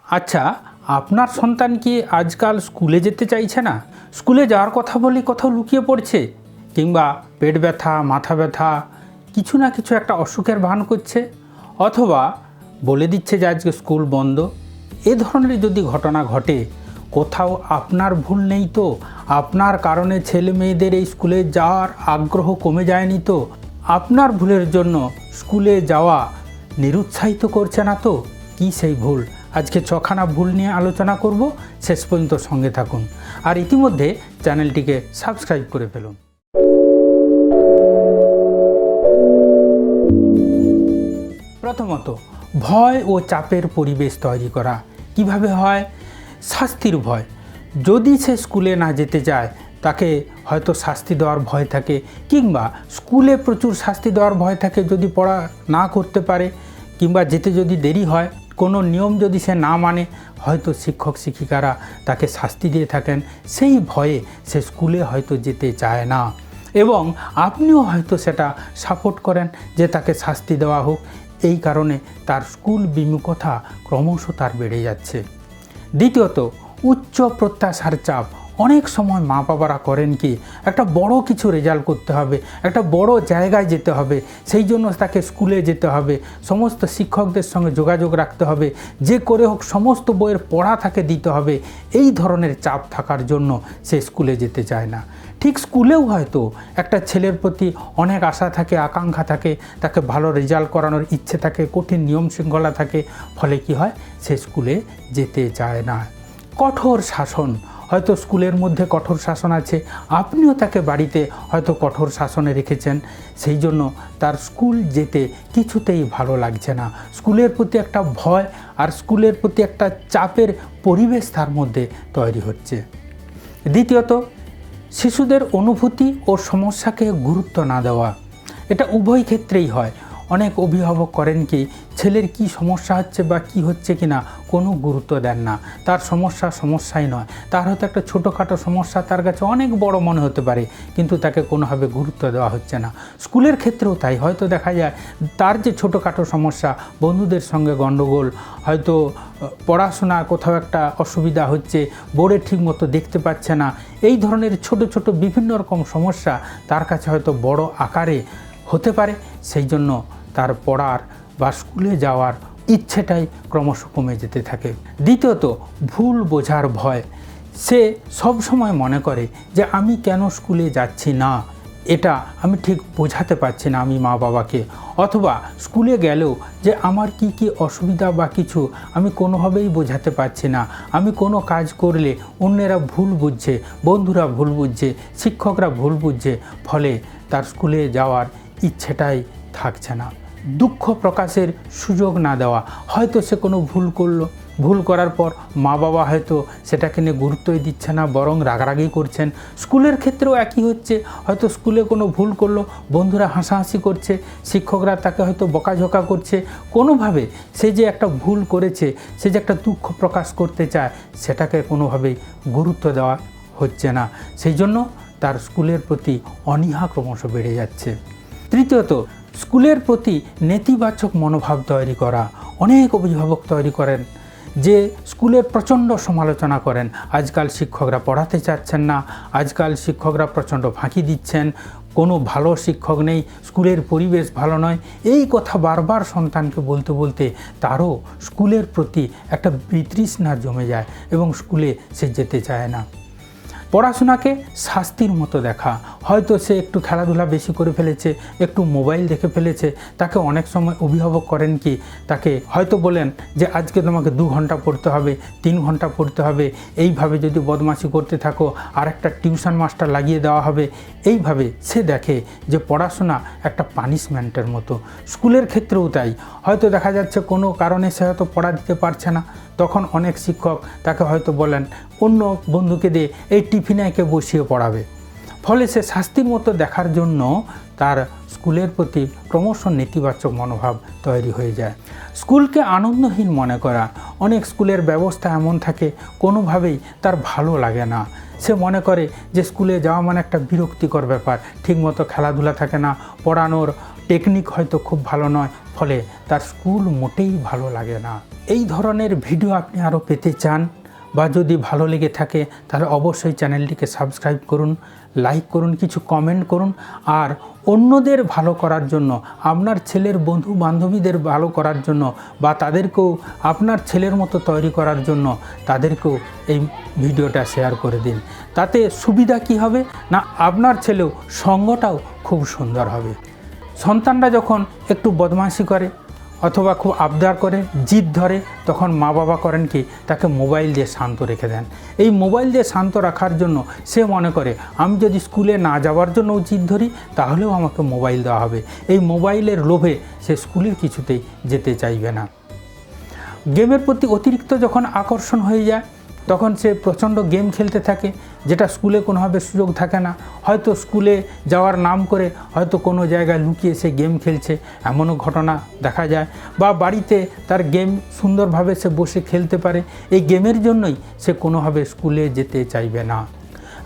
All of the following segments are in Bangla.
আচ্ছা, আপনার সন্তান কি আজকাল স্কুলে যেতে চাইছে না? স্কুলে যাওয়ার কথা বলে কোথাও লুকিয়ে পড়ছে, কিংবা পেট ব্যথা, মাথা ব্যথা, কিছু না কিছু একটা অসুখের ভান করছে, অথবা বলে দিচ্ছে যে আজকে স্কুল বন্ধ? এ ধরনের যদি ঘটনা ঘটে, কোথাও আপনার ভুল নেই তো? আপনার কারণে ছেলে মেয়েদের এই স্কুলে যাওয়ার আগ্রহ কমে যায়নি তো? আপনার ভুলের জন্য স্কুলে যাওয়া নিরুৎসাহিত করছে না তো? কি সেই ভুল? আজকে ছখানা ভুল নিয়ে আলোচনা করব, শেষ পর্যন্ত সঙ্গে থাকুন। আর ইতিমধ্যে চ্যানেলটিকে সাবস্ক্রাইব করে ফেলুন। প্রথমত, ভয় ও চাপের পরিবেশ তৈরি করা। কিভাবে হয়? শাস্তির ভয়। যদি সে স্কুলে না যেতে চায়, তাকে হয়তো শাস্তি দেওয়ার ভয় থাকে, কিংবা স্কুলে প্রচুর শাস্তি দেওয়ার ভয় থাকে যদি পড়া না করতে পারে, কিংবা যেতে যদি দেরি হয়, কোনো নিয়ম যদি সে না মানে, হয়তো শিক্ষক শিক্ষিকারা তাকে শাস্তি দিয়ে থাকেন। সেই ভয়ে সে স্কুলে হয়তো যেতে চায় না, এবং আপনিও হয়তো সেটা সাপোর্ট করেন যে তাকে শাস্তি দেওয়া হোক। এই কারণে তার স্কুল বিমুখতা ক্রমশ তার বেড়ে যাচ্ছে। দ্বিতীয়ত, উচ্চ প্রত্যাশার চাপ। অনেক সময় মা বাবারা করেন কি, একটা বড় কিছু রেজাল্ট করতে হবে, একটা বড় জায়গায় যেতে হবে, সেই জন্য তাকে স্কুলে যেতে হবে, সমস্ত শিক্ষকদের সঙ্গে যোগাযোগ রাখতে হবে, যে করে হোক সমস্ত বইয়ের পড়া তাকে দিতে হবে। এই ধরনের চাপ থাকার জন্য সে স্কুলে যেতে চায় না। ঠিক স্কুলেও হয়তো একটা ছেলের প্রতি অনেক আশা থাকে, আকাঙ্ক্ষা থাকে, তাকে ভালো রেজাল্ট করানোর ইচ্ছে থাকে, কঠিন নিয়ম শৃঙ্খলা থাকে, ফলে কি হয়, সে স্কুলে যেতে চায় না। কঠোর শাসন। হয়তো স্কুলের মধ্যে কঠোর শাসন আছে, আপনিও তাকে বাড়িতে হয়তো কঠোর শাসনে রেখেছেন, সেই জন্য তার স্কুল যেতে কিছুতেই ভালো লাগছে না। স্কুলের প্রতি একটা ভয় আর স্কুলের প্রতি একটা চাপের পরিবেশ তার মধ্যে তৈরি হচ্ছে। দ্বিতীয়ত, শিশুদের অনুভূতি ও সমস্যাকে গুরুত্ব না দেওয়া। এটা উভয় ক্ষেত্রেই হয়। অনেক অভিভাবক করেন কি, ছেলের কি সমস্যা হচ্ছে বা কি হচ্ছে কি না কোনো গুরুত্ব দেন না। তার সমস্যাই নয়, তার হয়তো একটা ছোটোখাটো সমস্যা তার কাছে অনেক বড় মনে হতে পারে, কিন্তু তাকে কোনোভাবে গুরুত্ব দেওয়া হচ্ছে না। স্কুলের ক্ষেত্রেও তাই। হয়তো দেখা যায় তার যে ছোটোখাটো সমস্যা, বন্ধুদের সঙ্গে গণ্ডগোল, হয়তো পড়াশোনার কোথাও একটা অসুবিধা হচ্ছে, বোর্ডে ঠিকমতো দেখতে পাচ্ছে না, এই ধরনের ছোট ছোট বিভিন্ন রকম সমস্যা তার কাছে হয়তো বড় আকারে হতে পারে। সেই জন্য তার পড়ার বা স্কুলে যাওয়ার ইচ্ছেটাই ক্রমশ কমে যেতে থাকে। দ্বিতীয়ত, ভুল বোঝার ভয়। সে সব সময় মনে করে যে আমি কেন স্কুলে যাচ্ছি না, এটা আমি ঠিক বোঝাতে পারছি না আমি মা বাবাকে, অথবা স্কুলে গেলেও যে আমার কি কি অসুবিধা বা কিছু আমি কোনোভাবেই বোঝাতে পারছি না। আমি কোনো কাজ করলে অন্যেরা ভুল বুঝছে, বন্ধুরা ভুল বুঝছে, শিক্ষকরা ভুল বুঝছে, ফলে তার স্কুলে যাওয়ার ইচ্ছেটাই থাকছে না। দুঃখ প্রকাশের সুযোগ না দেওয়া। হয়তো সে কোনো ভুল করলো, ভুল করার পর মা বাবা হয়তো সেটাকে নিয়ে গুরুত্বই দিচ্ছে না, বরং রাগারাগি করছেন। স্কুলের ক্ষেত্রেও একই হচ্ছে। হয়তো স্কুলে কোনো ভুল করলো, বন্ধুরা হাসাহাসি করছে, শিক্ষকরা তাকে হয়তো বকাঝকা করছে। কোনোভাবে সে যে একটা ভুল করেছে, সে যে একটা দুঃখ প্রকাশ করতে চায়, সেটাকে কোনোভাবেই গুরুত্ব দেওয়া হচ্ছে না। সেই জন্য তার স্কুলের প্রতি অনীহা ক্রমশ বেড়ে যাচ্ছে। তৃতীয়ত, স্কুলের প্রতি নেতিবাচক মনোভাব তৈরি করা। অনেক অভিভাবক তৈরি করেন যে স্কুলের প্রচণ্ড সমালোচনা করেন। আজকাল শিক্ষকরা পড়াতে চাচ্ছেন না, আজকাল শিক্ষকরা প্রচণ্ড ফাঁকি দিচ্ছেন, কোনো ভালো শিক্ষক নেই, স্কুলের পরিবেশ ভালো নয়। এই কথা বারবার সন্তানকে বলতে বলতে তারও স্কুলের প্রতি একটা বিতৃষ্ণা জমে যায় এবং স্কুলে সে যেতে চায় না। পড়াশোনাকে শাস্তির মতো দেখা। হয়তো সে একটু খেলাধুলা বেশি করে ফেলেছে, একটু মোবাইল দেখে ফেলেছে, তাকে অনেক সময় অভিভাবক করেন কি, তাকে হয়তো বলেন যে আজকে তোমাকে 2 ঘন্টা পড়তে হবে, 3 ঘন্টা পড়তে হবে, এইভাবে যদি বদমাশি করতে থাকো আর একটা টিউশন মাস্টার লাগিয়ে দেওয়া হবে। এইভাবে সে দেখে যে পড়াশোনা একটা পানিশমেন্টের মতো। স্কুলের ক্ষেত্রেও তাই। হয়তো দেখা যাচ্ছে কোনো কারণে সে হয়তো পড়া দিতে পারছে না, তখন অনেক শিক্ষক তাকে হয়তো বলেন অন্য বন্ধুকে দিয়ে এই টিফিনে একে বসিয়ে পড়াবে। ফলে সে শাস্তির মতো দেখার জন্য তার স্কুলের প্রতি ক্রমশ নেতিবাচক মনোভাব তৈরি হয়ে যায়। স্কুলকে আনন্দহীন মনে করা। অনেক স্কুলের ব্যবস্থা এমন থাকে কোনোভাবেই তার ভালো লাগে না। সে মনে করে যে স্কুলে যাওয়া মানে একটা বিরক্তিকর ব্যাপার, ঠিকমতো খেলাধুলা থাকে না, পড়ানোর টেকনিক হয়তো খুব ভালো নয়, ফলে তার স্কুল মোটেই ভালো লাগে না। এই ধরনের ভিডিও আপনি আরও পেতে চান বা যদি ভালো লেগে থাকে তাহলে অবশ্যই চ্যানেলটিকে সাবস্ক্রাইব করুন, লাইক করুন, কিছু কমেন্ট করুন। আর অন্যদের ভালো করার জন্য, আপনার ছেলের বন্ধু বান্ধবীদের ভালো করার জন্য বা তাদেরকেও আপনার ছেলের মতো তৈরি করার জন্য তাদেরকেও এই ভিডিওটা শেয়ার করে দিন। তাতে সুবিধা কি হবে না, আপনার ছেলেও সঙ্গটাও খুব সুন্দর হবে। সন্তানরা যখন একটু বদমাশি করে অথবা খুব আবদার করে, জিদ ধরে, তখন মা বাবা করেন কি, তাকে মোবাইল দিয়ে শান্ত রেখে দেন। এই মোবাইল দিয়ে শান্ত রাখার জন্য সে মনে করে আমি যদি স্কুলে না যাওয়ার জন্য জিদ ধরি তাহলেও আমাকে মোবাইল দেওয়া হবে। এই মোবাইলের লোভে সে স্কুলে কিছুতেই যেতে চাইবে না। গেমের প্রতি অতিরিক্ত যখন আকর্ষণ হয়ে যায় তখন সে প্রচণ্ড গেম খেলতে থাকে, যেটা স্কুলে কোনোভাবে সুযোগ থাকে না। হয়তো স্কুলে যাওয়ার নাম করে হয়তো কোনো জায়গায় লুকিয়ে সে গেম খেলছে, এমনও ঘটনা দেখা যায়। বা বাড়িতে তার গেম সুন্দরভাবে সে বসে খেলতে পারে, এই গেমের জন্যই সে কোনোভাবে স্কুলে যেতে চাইবে না।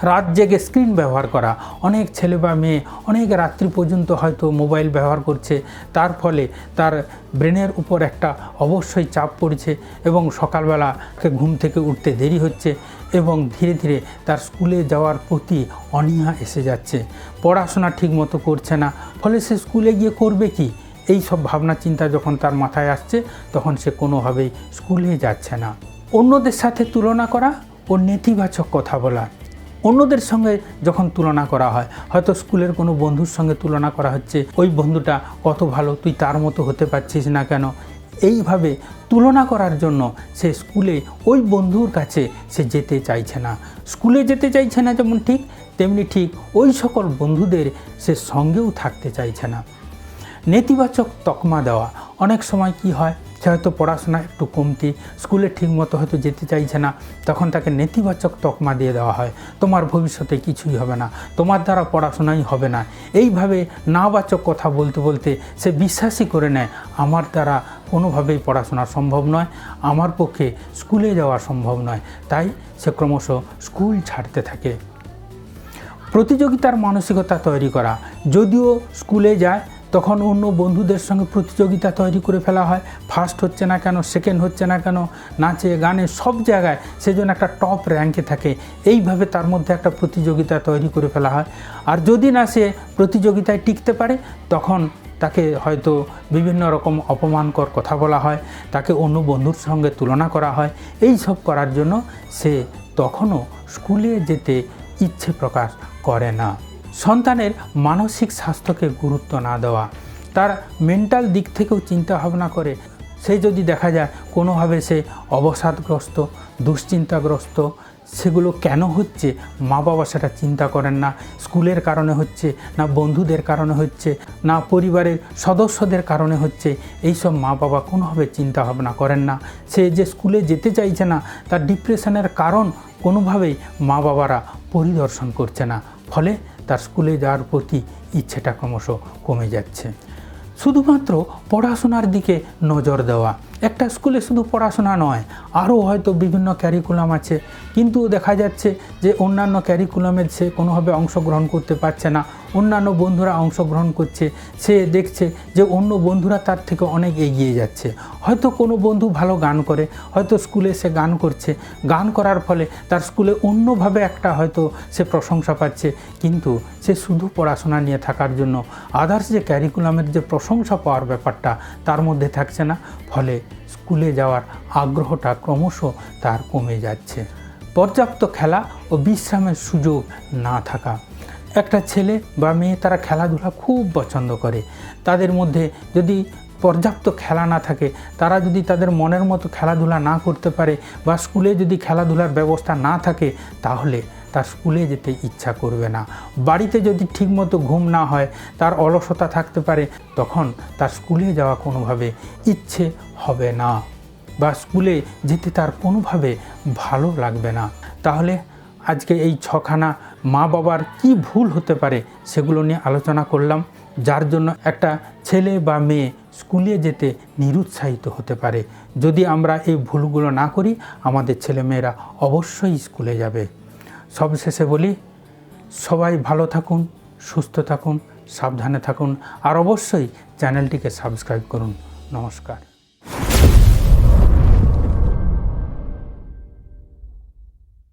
রাত জেগে স্ক্রিন ব্যবহার করা, অনেক ছেলে বা মেয়ে অনেক রাত্রি পর্যন্ত হয়তো মোবাইল ব্যবহার করছে, তার ফলে তার ব্রেনের উপর একটা অবশ্যই চাপ পড়ছে এবং সকালবেলা ঘুম থেকে উঠতে দেরি হচ্ছে এবং ধীরে ধীরে তার স্কুলে যাওয়ার প্রতি অনীহা এসে যাচ্ছে। পড়াশোনা ঠিকমতো করছে না, ফলে সে স্কুলে গিয়ে করবে কি, এই সব ভাবনা চিন্তা যখন তার মাথায় আসছে তখন সে কোনোভাবেই স্কুলে যাচ্ছে না। অন্যদের সাথে তুলনা করা ও নেতিবাচক কথা বলা, অন্যদের সঙ্গে যখন তুলনা করা হয়, হয়তো স্কুলের কোনো বন্ধুর সঙ্গে তুলনা করা হচ্ছে, ওই বন্ধুটা কত ভালো, তুই তার মতো হতে পারছিস না কেন, এইভাবে তুলনা করার জন্য সে স্কুলে ওই বন্ধুর কাছে সে যেতে চাইছে না। স্কুলে যেতে চাইছে না যেমন ঠিক, তেমনি ঠিক ওই সকল বন্ধুদের সে সঙ্গেও থাকতে চাইছে না। নেতিবাচক তকমা দেওয়া, অনেক সময় কি হয়, সে হয়তো পড়াশোনা একটু কমতি, স্কুলে ঠিকমতো হয়তো যেতে চাইছে না, তখন তাকে নেতিবাচক তকমা দিয়ে দেওয়া হয়, তোমার ভবিষ্যতে কিছুই হবে না, তোমার দ্বারা পড়াশোনাই হবে না। এইভাবে নাবাচক কথা বলতে বলতে সে বিশ্বাসই করে নেয় আমার দ্বারা কোনোভাবেই পড়াশোনা সম্ভব নয়, আমার পক্ষে স্কুলে যাওয়া সম্ভব নয়, তাই সে ক্রমশ স্কুল ছাড়তে থাকে। প্রতিযোগিতার মানসিকতা তৈরি করা, যদিও স্কুলে যায় তখন অন্য বন্ধুদের সঙ্গে প্রতিযোগিতা তৈরি করে ফেলা হয়, ফার্স্ট হচ্ছে না কেন, সেকেন্ড হচ্ছে না কেন, নাচে গানে সব জায়গায় সেজন্য একটা টপ র্যাঙ্কে থাকে, এইভাবে তার মধ্যে একটা প্রতিযোগিতা তৈরি করে ফেলা হয়। আর যদি না সে প্রতিযোগিতায় টিকতে পারে তখন তাকে হয়তো বিভিন্ন রকম অপমানকর কথা বলা হয়, তাকে অন্য বন্ধুর সঙ্গে তুলনা করা হয়। এই সব করার জন্য সে তখনও স্কুলে যেতে ইচ্ছে প্রকাশ করে না। সন্তানের মানসিক স্বাস্থ্যকে গুরুত্ব না দেওয়া, তার মেন্টাল দিক থেকেও চিন্তা ভাবনা করে সে যদি দেখা যায় কোনোভাবে সে অবসাদগ্রস্ত, দুশ্চিন্তাগ্রস্ত, সেগুলো কেন হচ্ছে মা বাবা সেটা চিন্তা করেন না। স্কুলের কারণে হচ্ছে না, বন্ধুদের কারণে হচ্ছে না, পরিবারের সদস্যদের কারণে হচ্ছে, এইসব মা বাবা কোনোভাবে চিন্তা ভাবনা করেন না। সে যে স্কুলে যেতে চাইছে না তার ডিপ্রেশনের কারণ কোনোভাবেই মা বাবারা পরিদর্শন করছে না, ফলে তার স্কুলে যাওয়ার প্রতি ইচ্ছেটা ক্রমশ কমে যাচ্ছে। শুধুমাত্র পড়াশোনার দিকে নজর দেওয়া, একটা স্কুলে শুধু পড়াশোনা নয়, আরও হয়তো বিভিন্ন ক্যারিকুলাম আছে, কিন্তু দেখা যাচ্ছে যে অন্যান্য ক্যারিকুলামে সে কোনোভাবে অংশগ্রহণ করতে পারছে না, অন্যান্য বন্ধুরা অংশগ্রহণ করছে, সে দেখছে যে অন্য বন্ধুরা তার থেকে অনেক এগিয়ে যাচ্ছে। হয়তো কোনো বন্ধু ভালো গান করে, হয়তো স্কুলে সে গান করছে, গান করার ফলে তার স্কুলে অন্যভাবে একটা হয়তো সে প্রশংসা পাচ্ছে, কিন্তু সে শুধু পড়াশোনা নিয়ে থাকার জন্য আদার্স যে ক্যারিকুলামের যে প্রশংসা পাওয়ার ব্যাপারটা তার মধ্যে থাকছে না, ফলে স্কুলে যাওয়ার আগ্রহটা ক্রমশ তার কমে যাচ্ছে। পর্যাপ্ত খেলা ও বিশ্রামের সুযোগ না থাকা, একটা ছেলে বা মেয়ে তারা খেলাধুলা খুব পছন্দ করে, তাদের মধ্যে যদি পর্যাপ্ত খেলা না থাকে, তারা যদি তাদের মনের মতো খেলাধুলা না করতে পারে বা স্কুলে যদি খেলাধুলার ব্যবস্থা না থাকে, তাহলে তার স্কুলে যেতে ইচ্ছা করবে না। বাড়িতে যদি ঠিকমতো ঘুম না হয়, তার অলসতা থাকতে পারে, তখন তার স্কুলে যাওয়া কোনোভাবে ইচ্ছে হবে না বা স্কুলে যেতে তার কোনোভাবে ভালো লাগবে না। তাহলে আজকে এই 6খানা মা বাবার কি ভুল হতে পারে সেগুলো নিয়ে আলোচনা করলাম, যার জন্য একটা ছেলে বা মেয়ে স্কুলে যেতে নিরুৎসাহিত হতে পারে। যদি আমরা এই ভুলগুলো না করি, আমাদের ছেলেমেয়েরা অবশ্যই স্কুলে যাবে। সবশেষে বলি, সবাই ভালো থাকুন, সুস্থ থাকুন, সাবধানে থাকুন আর অবশ্যই চ্যানেলটিকে সাবস্ক্রাইব করুন। নমস্কার।